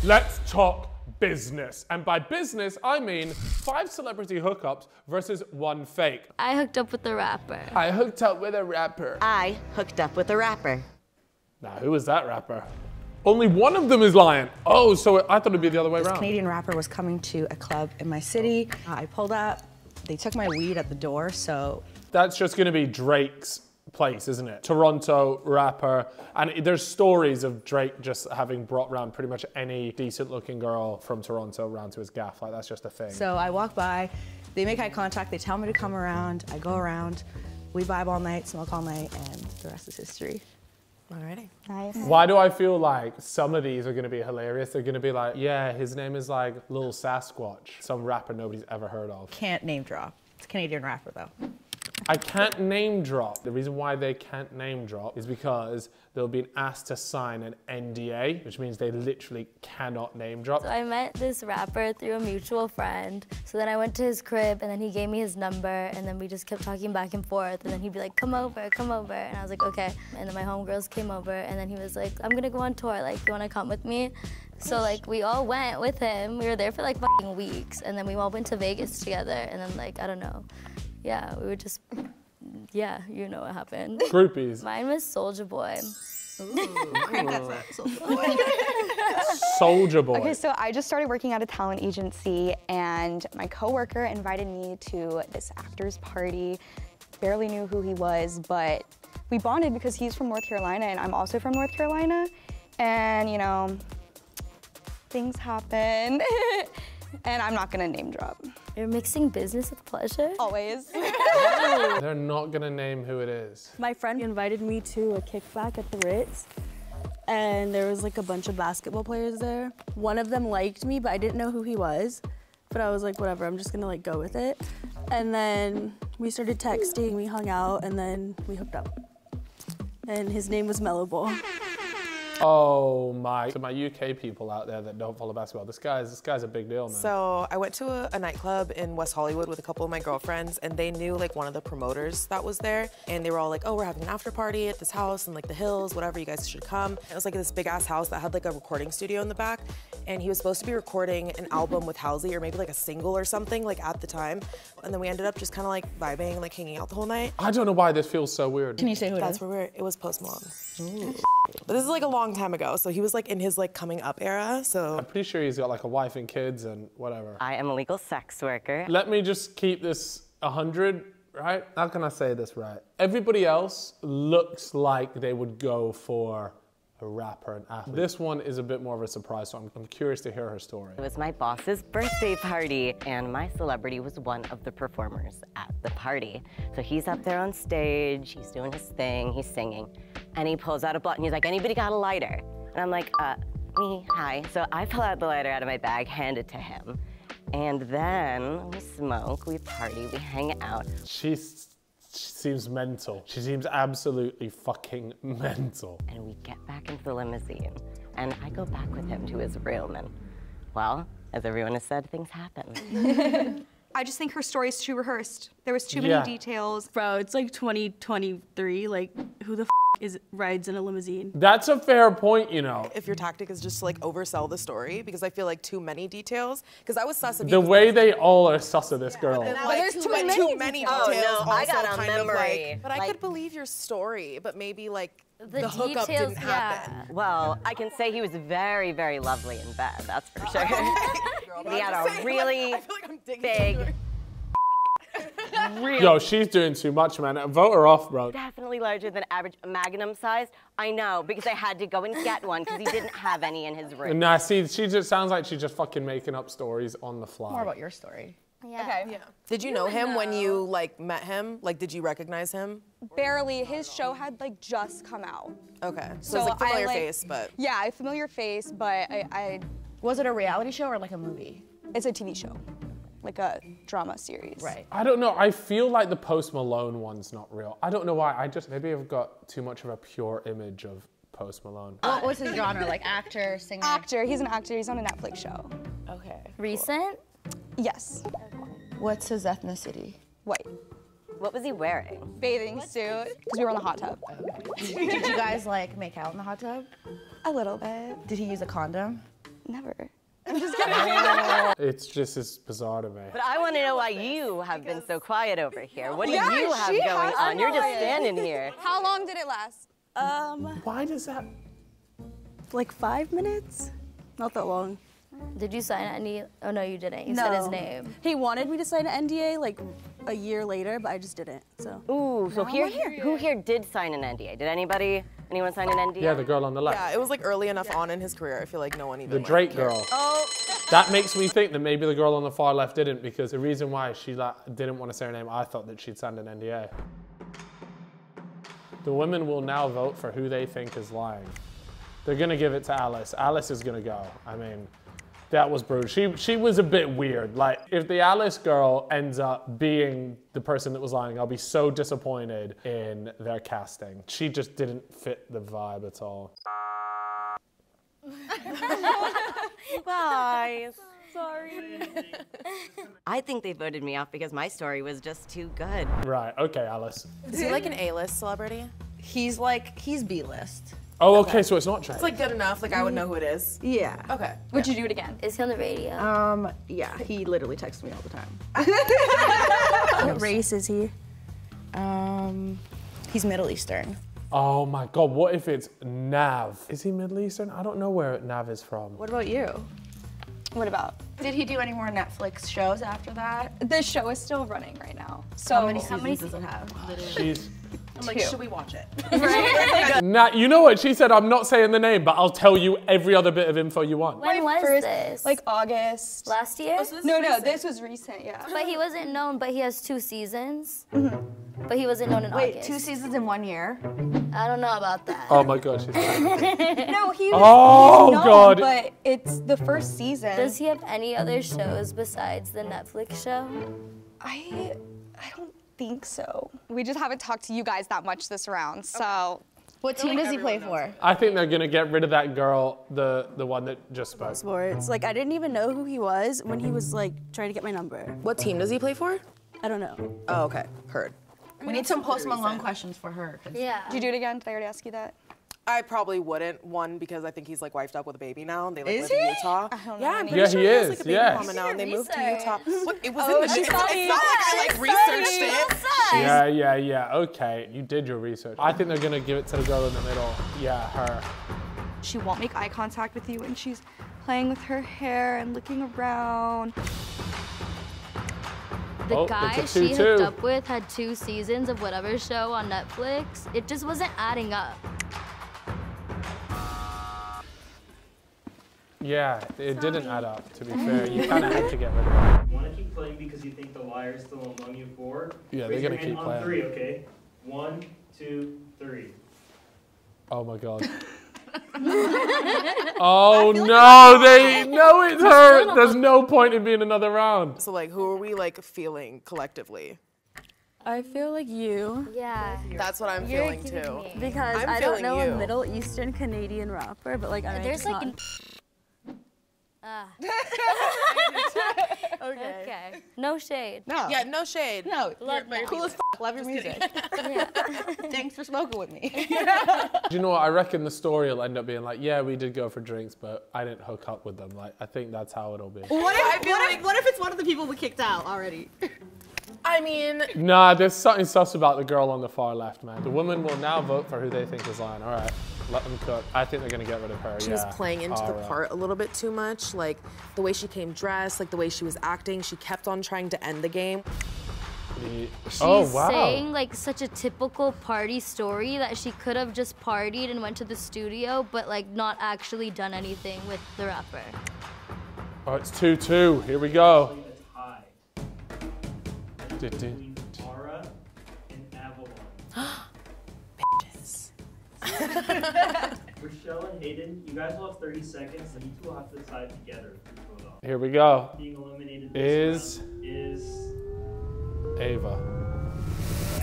Let's talk business. And by business, I mean 5 celebrity hookups versus 1 fake. I hooked up with a rapper. I hooked up with a rapper. I hooked up with a rapper. Now, who is that rapper? Only one of them is lying. Oh, so I thought it'd be the other way This around. Canadian rapper was coming to a club in my city. I pulled up. They took my weed at the door, so. That's just gonna be Drake's place, isn't it? Toronto rapper. And there's stories of Drake just having brought around pretty much any decent looking girl from Toronto around to his gaff. Like, that's just a thing. So I walk by, they make eye contact, they tell me to come around, I go around, we vibe all night, smoke all night, and the rest is history. Alrighty. Nice. Why do I feel like some of these are gonna be hilarious? They're gonna be like, yeah, his name is like Lil Sasquatch, some rapper nobody's ever heard of. Can't name drop. It's a Canadian rapper though. I can't name drop. The reason why they can't name drop is because they'll be asked to sign an NDA, which means they literally cannot name drop. So I met this rapper through a mutual friend. So then I went to his crib and then he gave me his number and then we just kept talking back and forth and then he'd be like, come over, come over. And I was like, okay. And then my homegirls came over and then he was like, I'm gonna go on tour, like, you wanna come with me? So like we all went with him. We were there for like fucking weeks and then we all went to Vegas together and then like, I don't know. Yeah, we were just, yeah, you know what happened. Groupies. Mine was Soulja Boy. Soulja Boy. Okay, so I just started working at a talent agency and my coworker invited me to this actor's party. Barely knew who he was, but we bonded because he's from North Carolina and I'm also from North Carolina. And you know, things happen. And I'm not gonna name drop. You're mixing business with pleasure? Always. They're not gonna name who it is. My friend invited me to a kickback at the Ritz, and there was like a bunch of basketball players there. One of them liked me, but I didn't know who he was. But I was like, whatever, I'm just gonna like go with it. And then we started texting, we hung out, and then we hooked up. And his name was Mellow Ball. Oh my, to my UK people out there that don't follow basketball, this guy's a big deal, man. So I went to a nightclub in West Hollywood with a couple of my girlfriends and they knew like one of the promoters that was there and they were all like, oh, we're having an after party at this house in like the hills, whatever, you guys should come. It was like this big ass house that had like a recording studio in the back and he was supposed to be recording an album with Halsey or maybe like a single or something like at the time. And then we ended up just kind of like vibing, like hanging out the whole night. I don't know why this feels so weird. Can you say who it That's is? where it was Post Malone. Ooh. But this is like a long time ago, so he was like in his like coming up era, so. I'm pretty sure he's got like a wife and kids and whatever. I am a legal sex worker. Let me just keep this 100, right? How can I say this right? Everybody else looks like they would go for a rapper and athlete. This one is a bit more of a surprise, so I'm curious to hear her story. It was my boss's birthday party, and my celebrity was one of the performers at the party. So he's up there on stage, he's doing his thing, he's singing, and he pulls out a blunt, and he's like, anybody got a lighter? And I'm like, me, hi. So I pull out the lighter out of my bag, hand it to him, and then we smoke, we party, we hang out. She seems mental. She seems absolutely fucking mental. And we get back into the limousine, and I go back with him to his room, and well, as everyone has said, things happen. I just think her story is too rehearsed. There was too many details. Bro, it's like 2023, like who the f rides in a limousine? That's a fair point, you know. If your tactic is just to like oversell the story, because I feel like too many details, because I was sus of you. The way they all are sus of this girl. But there's too many details. Oh no, I got a kind memory. of like, but I could believe your story, but maybe like the hookup details, didn't happen. Well, I can say he was very, very lovely in bed, that's for sure. He had a really big, Yo, she's doing too much, man. Vote her off, bro. definitely larger than average, magnum sized. I know, because I had to go and get one because he didn't have any in his room. Nah, see, she just sounds like she's just fucking making up stories on the fly. More about your story. Yeah. Okay. Yeah. Did you know him when you like met him? Like, did you recognize him? Barely. His show had like just come out. Okay. So it's like familiar face, but. Yeah, a familiar face, but Was it a reality show or like a movie? it's a TV show, like a drama series. Right. I don't know. I feel like the Post Malone one's not real. I don't know why. Maybe I've got too much of a pure image of Post Malone. What was his genre? Like actor, singer? Actor. He's an actor. He's on a Netflix show. Okay. Recent? Yes. What's his ethnicity? White. What was he wearing? Bathing suit. Because we were in the hot tub. Did you guys like make out in the hot tub? A little bit. Did he use a condom? Never. It's just as bizarre to me. But I want to know why you have been so quiet over here. What do you have she going has on? You're just quiet. standing here. How long did it last? Why does that? Like 5 minutes? Not that long. Did you sign any? Oh no, you didn't. You said his name. He wanted me to sign an NDA like a year later, but I just didn't. So. Ooh, so who here did sign an NDA? Did anyone sign an NDA? Yeah, the girl on the left. Yeah, it was like early enough on in his career. I feel like no one even. The Drake cared. girl. Oh. That makes me think that maybe the girl on the far left didn't, because the reason why she didn't want to say her name, I thought that she'd signed an NDA. The women will now vote for who they think is lying. They're gonna give it to Alice. Alice is gonna go. I mean, that was brutal. She was a bit weird. Like, if the Alice girl ends up being the person that was lying, I'll be so disappointed in their casting. She just didn't fit the vibe at all. Guys. Sorry. I think they voted me off because my story was just too good. Right, okay, Alice. Is he like an A-list celebrity? He's B-list. Oh, okay, so it's not Drake. It's like good enough. Like I would know who it is. Yeah. Okay. Would you do it again? Is he on the radio? Yeah, he literally texts me all the time. What race is he? He's Middle Eastern. Oh my God, what if it's Nav? Is he Middle Eastern? I don't know where Nav is from. What about you? What about? Did he do any more Netflix shows after that? The show is still running right now. So How many seasons does it have? She's... I'm like, should we watch it? Nah, you know what? She said, I'm not saying the name, but I'll tell you every other bit of info you want. When was this? Like August. Last year? No, this was recent, yeah. But he wasn't known, but he has 2 seasons. But he wasn't known in Wait, August. 2 seasons in 1 year? I don't know about that. Oh my God, she's... No, he was Oh, known, God. but it's the first season. Does he have any other shows besides the Netflix show? I don't think so. We just haven't talked to you guys that much this round, so. What team does he play for? I think they're gonna get rid of that girl, the one that just spoke. Sports. Like I didn't even know who he was when he was like trying to get my number. What team does he play for? I don't know. Oh, okay. Heard. We need some Post Malone questions for her. Yeah. Did you do it again? Did I already ask you that? I probably wouldn't. One, because I think he's like wifed up with a baby now, and they like Is live in he? Utah. Yeah, I'm pretty Yeah, sure he has is, like a baby yes. mama now, and they moved to Research. Utah. What? It was in the. It's not like I like researched it. Yeah, okay. You did your research. I think they're gonna give it to the girl in the middle. Yeah, her. She won't make eye contact with you when she's playing with her hair and looking around. The Oh, guy it's a she 2-2. hooked up with had 2 seasons of whatever show on Netflix. It just wasn't adding up. Yeah, it didn't add up, to be fair. You kind of had to get rid of it. You want to keep playing because you think the liar is still among you 4? Yeah, Raise they're your gonna keep hand playing. on 3, okay? 1, 2, 3. Oh my God. Oh no, they know it's her. There's no point in being another round. So like, who are we like feeling collectively? I feel like you Yeah. That's what I'm You're feeling giving too. me- because I'm I don't feeling know you. a Middle Eastern Canadian rapper, but like I There's like not. Okay. No shade. No. Yeah, no shade. No. Love You're that. cool as Love your music. Thanks for smoking with me. Do you know what? I reckon the story will end up being like, yeah, we did go for drinks, but I didn't hook up with them. Like, I think that's how it'll be. What if it's one of the people we kicked out already? I mean, Nah, there's something sus about the girl on the far left, man. The women will now vote for who they think is lying. All right, let them cook. I think they're gonna get rid of her. she was playing into the part a little bit too much. Like the way she came dressed, like the way she was acting. She kept on trying to end the game. She's Oh wow. saying like such a typical party story that she could have just partied and went to the studio, but like not actually done anything with the rapper. Oh, it's 2-2. Here we go. A tie Du-du. between Tara and Avalon. Rochelle and Hayden, you guys will have 30 seconds. You two will have to decide together who vote off. Here we go. Being eliminated this Is round is Ava.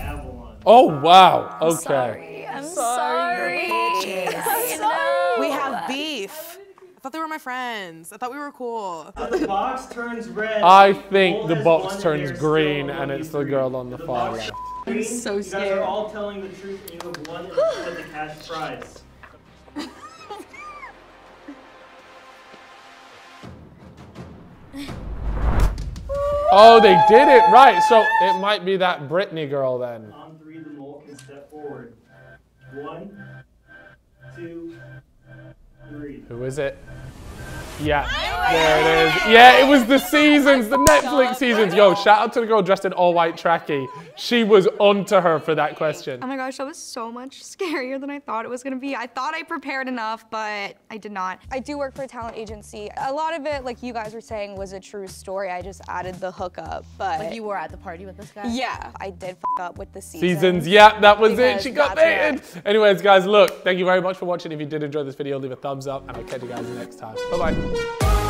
Avalon. Oh wow. Okay. I'm sorry. We have beef. I thought they were my friends. I thought we were cool. The box turns red. I think Cole the has box won, and turns they're green, still and it's the 1v3. girl on the The far box left. green, so You guys scared. are all telling the truth, and you have won and you get the cash prize. Oh, they did it right. So it might be that Britney girl then. On three, the mole can step forward. 1, 2, 3. Who is it? Yeah, there it is. Yeah, it was the seasons, the Netflix seasons. Yo, shout out to the girl dressed in all white tracky. She was onto her for that question. Oh my gosh, that was so much scarier than I thought it was gonna be. I thought I prepared enough, but I did not. I do work for a talent agency. A lot of it, like you guys were saying, was a true story. I just added the hookup, but... Like you were at the party with this guy? Yeah, I did f up with the seasons. Seasons, yeah, that was it. Because She got that's baited. Anyways, guys, look, thank you very much for watching. If you did enjoy this video, leave a thumbs up, and I'll catch you guys next time. Bye-bye.